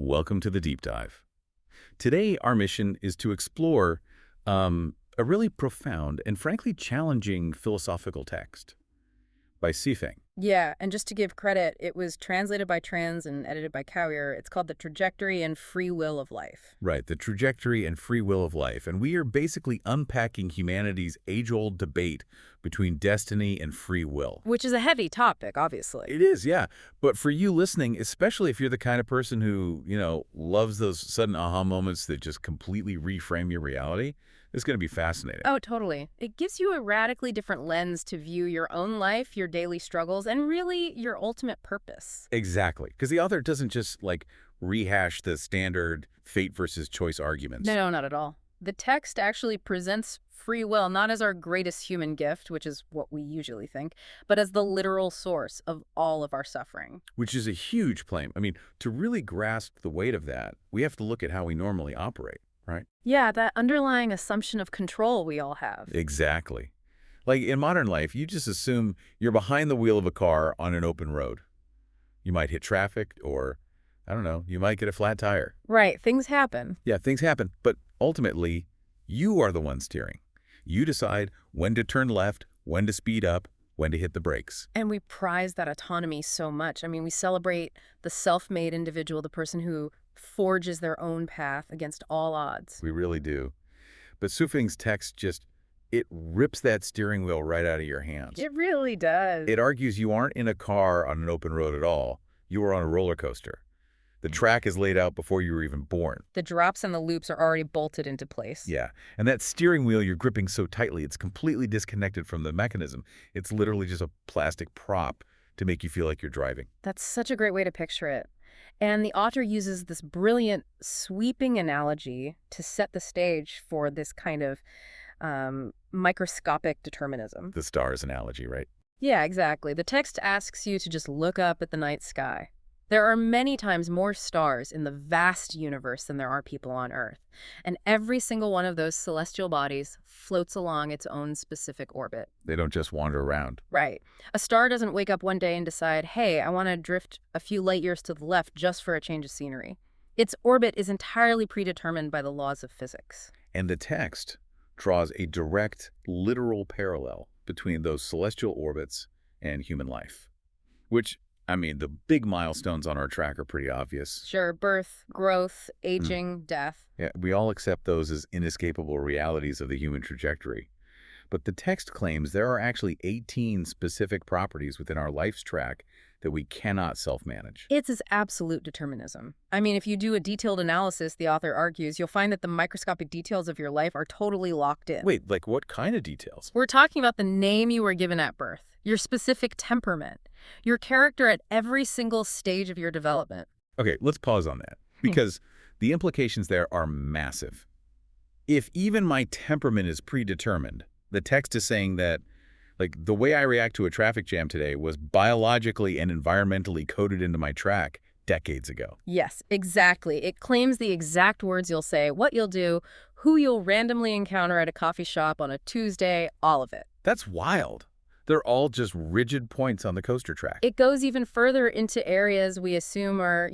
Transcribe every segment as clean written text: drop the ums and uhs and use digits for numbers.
Welcome to the deep dive. Today, our mission is to explore a really profound and frankly challenging philosophical text by Sifeng. Yeah, and just to give credit, it was translated by Trans and edited by Cowier. It's called The Trajectory and Free Will of Life. Right, the trajectory and free will of life. And we are basically unpacking humanity's age-old debate between destiny and free will. Which is a heavy topic, obviously. It is, yeah. But for you listening, especially if you're the kind of person who, loves those sudden aha moments that just completely reframe your reality, it's going to be fascinating. Oh, totally. It gives you a radically different lens to view your own life, your daily struggles, and really your ultimate purpose. Exactly. Because the author doesn't just, rehash the standard fate versus choice arguments. No, not at all. The text actually presents free will not as our greatest human gift, which is what we usually think, but as the literal source of all of our suffering. Which is a huge claim. I mean, to really grasp the weight of that, we have to look at how we normally operate, right? Yeah, that underlying assumption of control we all have. Exactly. Like in modern life, you just assume you're behind the wheel of a car on an open road. You might hit traffic or, I don't know, you might get a flat tire. Right, things happen. Yeah, things happen, but ultimately, you are the one steering. You decide when to turn left, when to speed up, when to hit the brakes. And we prize that autonomy so much. I mean, we celebrate the self-made individual, the person who forges their own path against all odds. We really do. But Sufing's text it rips that steering wheel right out of your hands. It really does. It argues you aren't in a car on an open road at all. You are on a roller coaster. The track is laid out before you were even born. The drops and the loops are already bolted into place. Yeah, and that steering wheel you're gripping so tightly, it's completely disconnected from the mechanism. It's literally just a plastic prop to make you feel like you're driving. That's such a great way to picture it. And the author uses this brilliant, sweeping analogy to set the stage for this kind of microscopic determinism. The stars analogy, right? Yeah, exactly. The text asks you to just look up at the night sky. There are many times more stars in the vast universe than there are people on Earth. And every single one of those celestial bodies floats along its own specific orbit. They don't just wander around. Right. A star doesn't wake up one day and decide, hey, I want to drift a few light years to the left just for a change of scenery. Its orbit is entirely predetermined by the laws of physics. And the text draws a direct, literal parallel between those celestial orbits and human life, which, the big milestones on our track are pretty obvious. Sure, birth, growth, aging, death. Yeah, we all accept those as inescapable realities of the human trajectory. But the text claims there are actually 18 specific properties within our life's track that we cannot self-manage. It's as absolute determinism. If you do a detailed analysis, the author argues, you'll find that the microscopic details of your life are totally locked in. Wait, like what kind of details? We're talking about the name you were given at birth, your specific temperament, your character at every single stage of your development. Okay, let's pause on that, because the implications there are massive. If even my temperament is predetermined, the text is saying that, the way I react to a traffic jam today was biologically and environmentally coded into my track decades ago. Yes, exactly. It claims the exact words you'll say, what you'll do, who you'll randomly encounter at a coffee shop on a Tuesday, all of it. That's wild. They're all just rigid points on the coaster track. It goes even further into areas we assume are,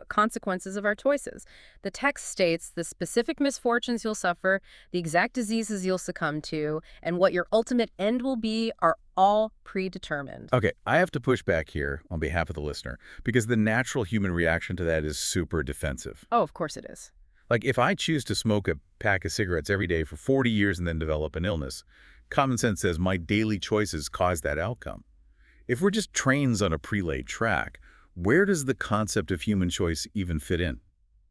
consequences of our choices. The text states the specific misfortunes you'll suffer, the exact diseases you'll succumb to, and what your ultimate end will be are all predetermined. Okay, I have to push back here on behalf of the listener, because the natural human reaction to that is super defensive. Oh, of course it is. If I choose to smoke a pack of cigarettes every day for 40 years and then develop an illness, common sense says my daily choices cause that outcome. If we're just trains on a pre-laid track, where does the concept of human choice even fit in?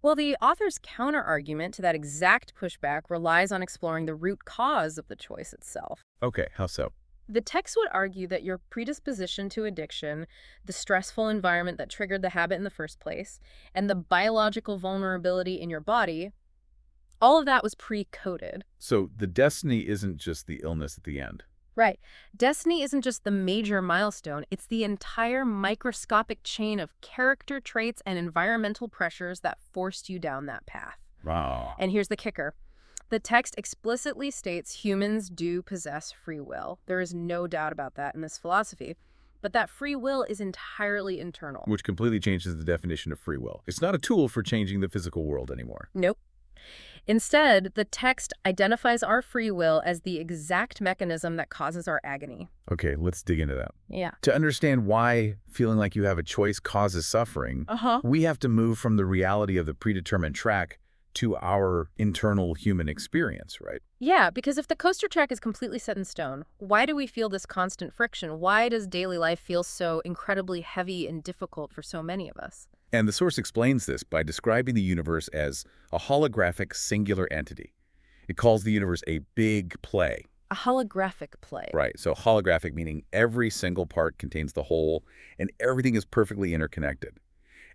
Well, the author's counter-argument to that exact pushback relies on exploring the root cause of the choice itself. Okay, how so? The text would argue that your predisposition to addiction, the stressful environment that triggered the habit in the first place, and the biological vulnerability in your body, all of that was pre-coded. So the destiny isn't just the illness at the end. Right. Destiny isn't just the major milestone, it's the entire microscopic chain of character traits and environmental pressures that forced you down that path. Wow. And here's the kicker. The text explicitly states humans do possess free will. There is no doubt about that in this philosophy. but that free will is entirely internal. Which completely changes the definition of free will. It's not a tool for changing the physical world anymore. Nope. Instead, the text identifies our free will as the exact mechanism that causes our agony. Okay, let's dig into that. Yeah. To understand why feeling like you have a choice causes suffering, we have to move from the reality of the predetermined track to our internal human experience, right? Yeah, because if the coaster track is completely set in stone, why do we feel this constant friction? Why does daily life feel so incredibly heavy and difficult for so many of us? And the source explains this by describing the universe as a holographic singular entity. It calls the universe a big play. A holographic play. Right, so holographic meaning every single part contains the whole and everything is perfectly interconnected.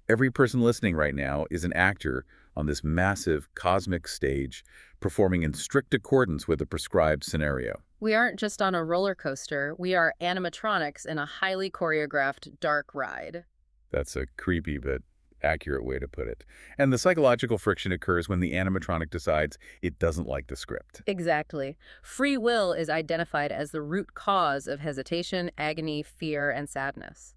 Every person listening right now is an actor on this massive cosmic stage, performing in strict accordance with a prescribed scenario. We aren't just on a roller coaster, we are animatronics in a highly choreographed dark ride. That's a creepy but accurate way to put it. And the psychological friction occurs when the animatronic decides it doesn't like the script. Exactly. Free will is identified as the root cause of hesitation, agony, fear, and sadness.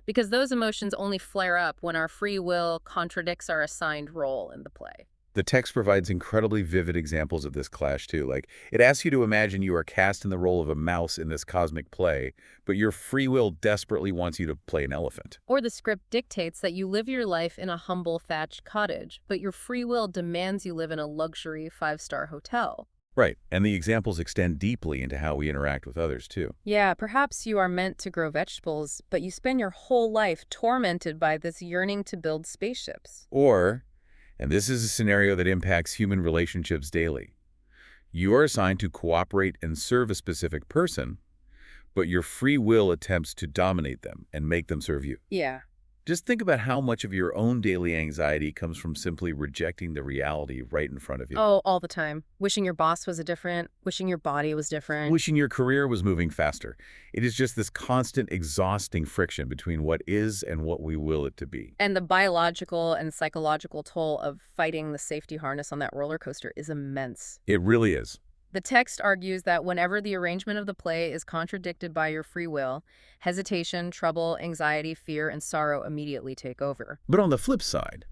Because those emotions only flare up when our free will contradicts our assigned role in the play. The text provides incredibly vivid examples of this clash, too. Like, it asks you to imagine you are cast in the role of a mouse in this cosmic play, but your free will desperately wants you to play an elephant. Or the script dictates that you live your life in a humble thatched cottage, but your free will demands you live in a luxury 5-star hotel. Right, and the examples extend deeply into how we interact with others, too. Yeah, perhaps you are meant to grow vegetables, but you spend your whole life tormented by this yearning to build spaceships. Or, and this is a scenario that impacts human relationships daily, you are assigned to cooperate and serve a specific person, but your free will attempts to dominate them and make them serve you. Yeah. Just think about how much of your own daily anxiety comes from simply rejecting the reality right in front of you. Oh, all the time. Wishing your boss was different, wishing your body was different. Wishing your career was moving faster. It is just this constant, exhausting friction between what is and what we will it to be. And the biological and psychological toll of fighting the safety harness on that roller coaster is immense. It really is. The text argues that whenever the arrangement of the play is contradicted by your free will, hesitation, trouble, anxiety, fear, and sorrow immediately take over. But on the flip side,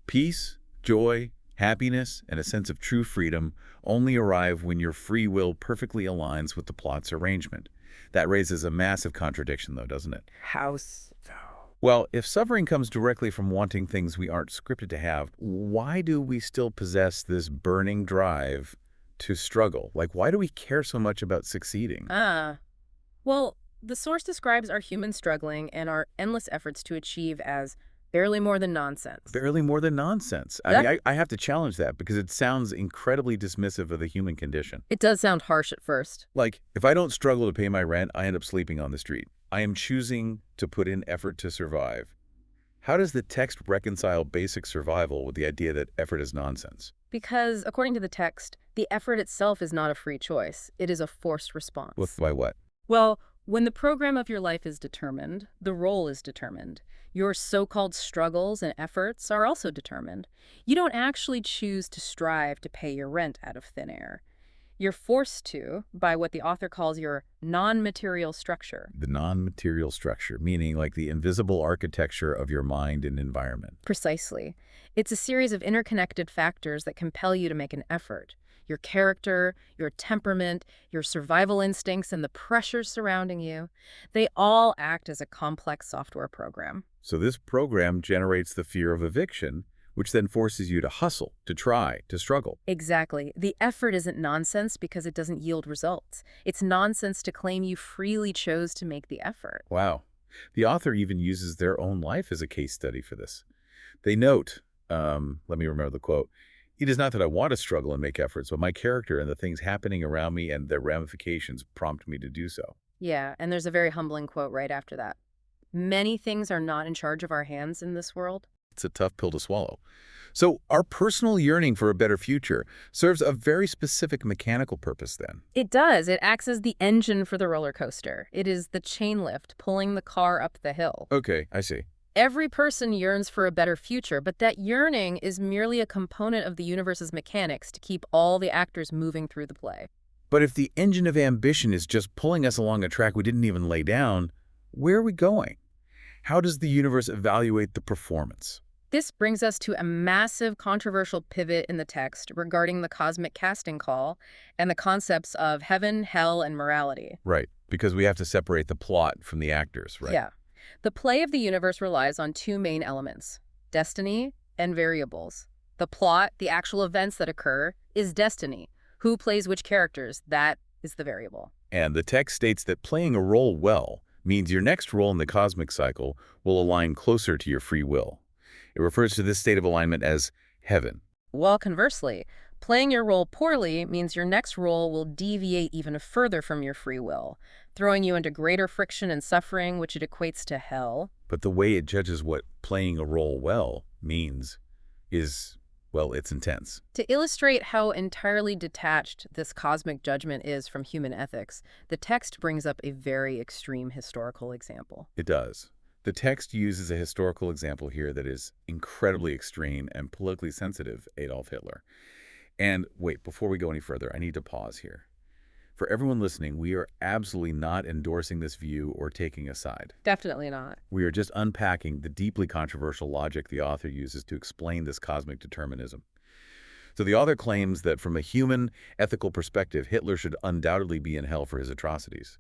peace, joy, happiness, and a sense of true freedom only arrive when your free will perfectly aligns with the plot's arrangement. That raises a massive contradiction, though, doesn't it? How so? Well, if suffering comes directly from wanting things we aren't scripted to have, why do we still possess this burning drive to struggle? Like, why do we care so much about succeeding? Well, the source describes our human struggling and our endless efforts to achieve as barely more than nonsense. Barely more than nonsense. Yeah. I mean, I have to challenge that because it sounds incredibly dismissive of the human condition. It does sound harsh at first. Like, if I don't struggle to pay my rent, I end up sleeping on the street. I am choosing to put in effort to survive. How does the text reconcile basic survival with the idea that effort is nonsense? Because, according to the text, the effort itself is not a free choice. It is a forced response. By what? Well, when the program of your life is determined, the role is determined. Your so-called struggles and efforts are also determined. You don't actually choose to strive to pay your rent out of thin air. You're forced to by what the author calls your non-material structure. The non-material structure, meaning like the invisible architecture of your mind and environment. Precisely. It's a series of interconnected factors that compel you to make an effort. Your character, your temperament, your survival instincts, and the pressures surrounding you, they all act as a complex software program. So this program generates the fear of eviction, which then forces you to hustle, to try, to struggle. Exactly. The effort isn't nonsense because it doesn't yield results. It's nonsense to claim you freely chose to make the effort. Wow. The author even uses their own life as a case study for this. They note, let me remember the quote, "It is not that I want to struggle and make efforts, but my character and the things happening around me and their ramifications prompt me to do so." Yeah, and there's a very humbling quote right after that. Many things are not in charge of our hands in this world. It's a tough pill to swallow. So our personal yearning for a better future serves a very specific mechanical purpose then. It does. It acts as the engine for the roller coaster. It is the chain lift pulling the car up the hill. Okay, I see. Every person yearns for a better future, but that yearning is merely a component of the universe's mechanics to keep all the actors moving through the play. But if the engine of ambition is just pulling us along a track we didn't even lay down, where are we going? How does the universe evaluate the performance? This brings us to a massive controversial pivot in the text regarding the cosmic casting call and the concepts of heaven, hell, and morality. Right, because we have to separate the plot from the actors, right? Yeah. The play of the universe relies on two main elements, destiny and variables. The plot, the actual events that occur, is destiny. Who plays which characters, that is the variable. And the text states that playing a role well means your next role in the cosmic cycle will align closer to your free will. It refers to this state of alignment as heaven. While conversely, playing your role poorly means your next role will deviate even further from your free will, throwing you into greater friction and suffering, which it equates to hell. But the way it judges what playing a role well means is, well, it's intense. To illustrate how entirely detached this cosmic judgment is from human ethics, the text brings up a very extreme historical example. It does. The text uses a historical example here that is incredibly extreme and politically sensitive, Adolf Hitler. And wait, before we go any further, I need to pause here. For everyone listening, we are absolutely not endorsing this view or taking a side. Definitely not. We are just unpacking the deeply controversial logic the author uses to explain this cosmic determinism. So the author claims that from a human, ethical perspective, Hitler should undoubtedly be in hell for his atrocities.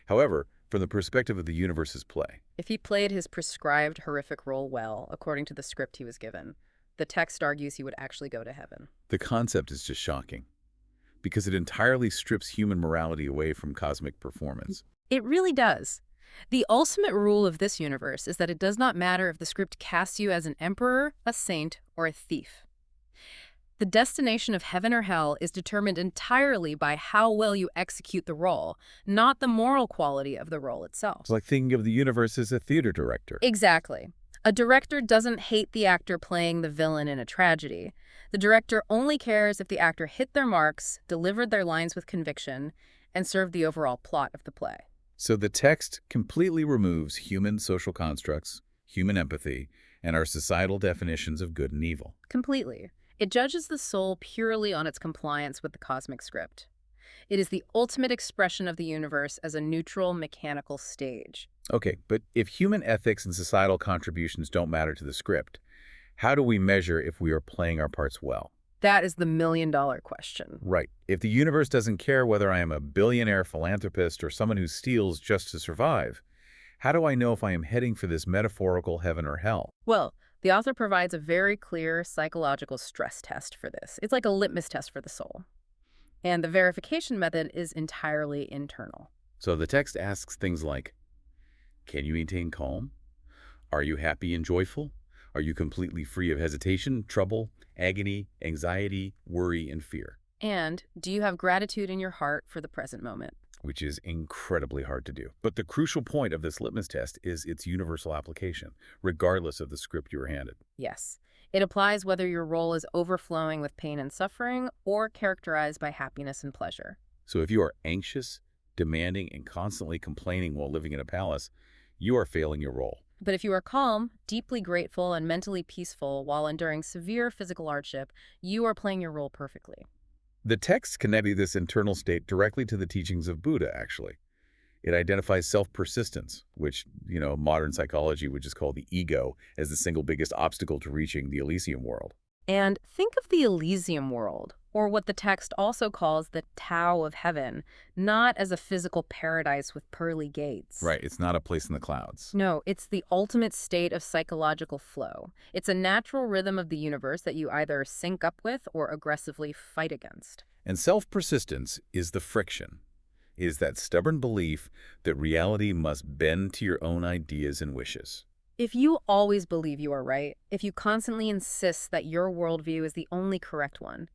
However, from the perspective of the universe's play, If he played his prescribed horrific role well, according to the script he was given, the text argues he would actually go to heaven. the concept is just shocking because it entirely strips human morality away from cosmic performance. It really does. The ultimate rule of this universe is that it does not matter if the script casts you as an emperor, a saint, or a thief. The destination of heaven or hell is determined entirely by how well you execute the role, not the moral quality of the role itself. It's like thinking of the universe as a theater director. Exactly. A director doesn't hate the actor playing the villain in a tragedy. The director only cares if the actor hit their marks, delivered their lines with conviction, and served the overall plot of the play. So the text completely removes human social constructs, human empathy, and our societal definitions of good and evil. Completely. It judges the soul purely on its compliance with the cosmic script. It is the ultimate expression of the universe as a neutral, mechanical stage. Okay, but if human ethics and societal contributions don't matter to the script, how do we measure if we are playing our parts well? That is the million-dollar question. Right. If the universe doesn't care whether I am a billionaire philanthropist or someone who steals just to survive, how do I know if I am heading for this metaphorical heaven or hell? Well, the author provides a very clear psychological stress test for this. It's like a litmus test for the soul. And the verification method is entirely internal. So the text asks things like, can you maintain calm? Are you happy and joyful? Are you completely free of hesitation, trouble, agony, anxiety, worry, and fear? And do you have gratitude in your heart for the present moment? Which is incredibly hard to do. But the crucial point of this litmus test is its universal application, regardless of the script you were handed. Yes. It applies whether your role is overflowing with pain and suffering or characterized by happiness and pleasure. So if you are anxious, demanding, and constantly complaining while living in a palace, you are failing your role. But if you are calm, deeply grateful, and mentally peaceful while enduring severe physical hardship, you are playing your role perfectly. The text connected this internal state directly to the teachings of Buddha, actually. It identifies self-persistence, which, modern psychology would just call the ego, as the single biggest obstacle to reaching the Elysium world. And think of the Elysium world, or what the text also calls the Tao of Heaven, not as a physical paradise with pearly gates. Right, it's not a place in the clouds. No, it's the ultimate state of psychological flow. It's a natural rhythm of the universe that you either sync up with or aggressively fight against. And self-persistence is the friction, is that stubborn belief that reality must bend to your own ideas and wishes. If you always believe you are right, if you constantly insist that your worldview is the only correct one,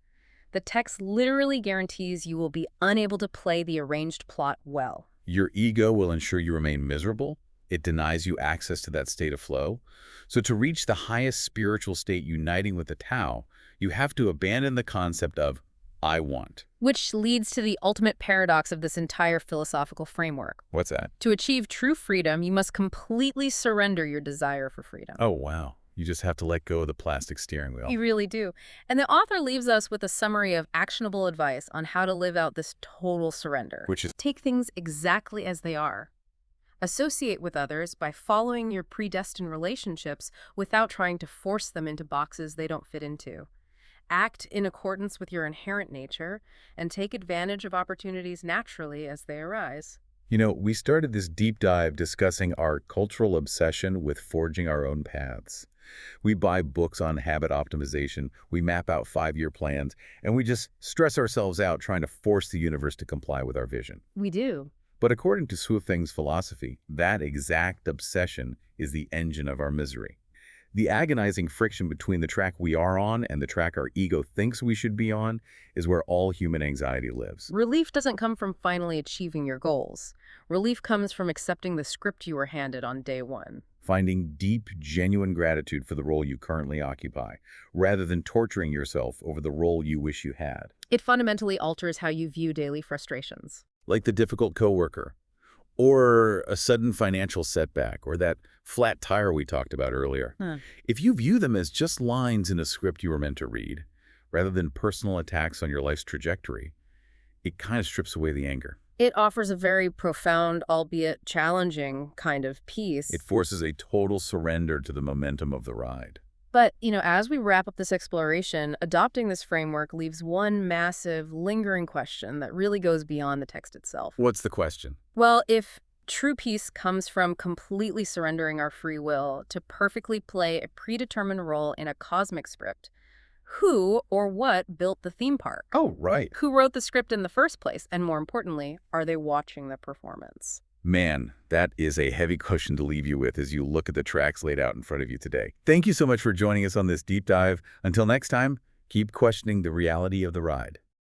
the text literally guarantees you will be unable to play the arranged plot well. Your ego will ensure you remain miserable. It denies you access to that state of flow. So to reach the highest spiritual state uniting with the Tao, you have to abandon the concept of I want. Which leads to the ultimate paradox of this entire philosophical framework. What's that? To achieve true freedom, you must completely surrender your desire for freedom. Oh, wow. You just have to let go of the plastic steering wheel. You really do. And the author leaves us with a summary of actionable advice on how to live out this total surrender. Which is, Take things exactly as they are. Associate with others by following your predestined relationships without trying to force them into boxes they don't fit into. Act in accordance with your inherent nature and take advantage of opportunities naturally as they arise. We started this deep dive discussing our cultural obsession with forging our own paths. We buy books on habit optimization, we map out 5-year plans, and we just stress ourselves out trying to force the universe to comply with our vision. We do. But according to Swifting's philosophy, that exact obsession is the engine of our misery. The agonizing friction between the track we are on and the track our ego thinks we should be on is where all human anxiety lives. Relief doesn't come from finally achieving your goals. Relief comes from accepting the script you were handed on day one. Finding deep, genuine gratitude for the role you currently occupy, rather than torturing yourself over the role you wish you had. It fundamentally alters how you view daily frustrations. Like the difficult coworker, or a sudden financial setback, or that flat tire we talked about earlier. If you view them as just lines in a script you were meant to read, rather than personal attacks on your life's trajectory, it kind of strips away the anger. It offers a very profound, albeit challenging, kind of peace. It forces a total surrender to the momentum of the ride. But, as we wrap up this exploration, adopting this framework leaves one massive, lingering question that really goes beyond the text itself. What's the question? Well, if true peace comes from completely surrendering our free will to perfectly play a predetermined role in a cosmic script, who or what built the theme park? Oh, right. Who wrote the script in the first place? And more importantly, are they watching the performance? Man, that is a heavy cushion to leave you with as you look at the tracks laid out in front of you today. Thank you so much for joining us on this deep dive. Until next time, keep questioning the reality of the ride.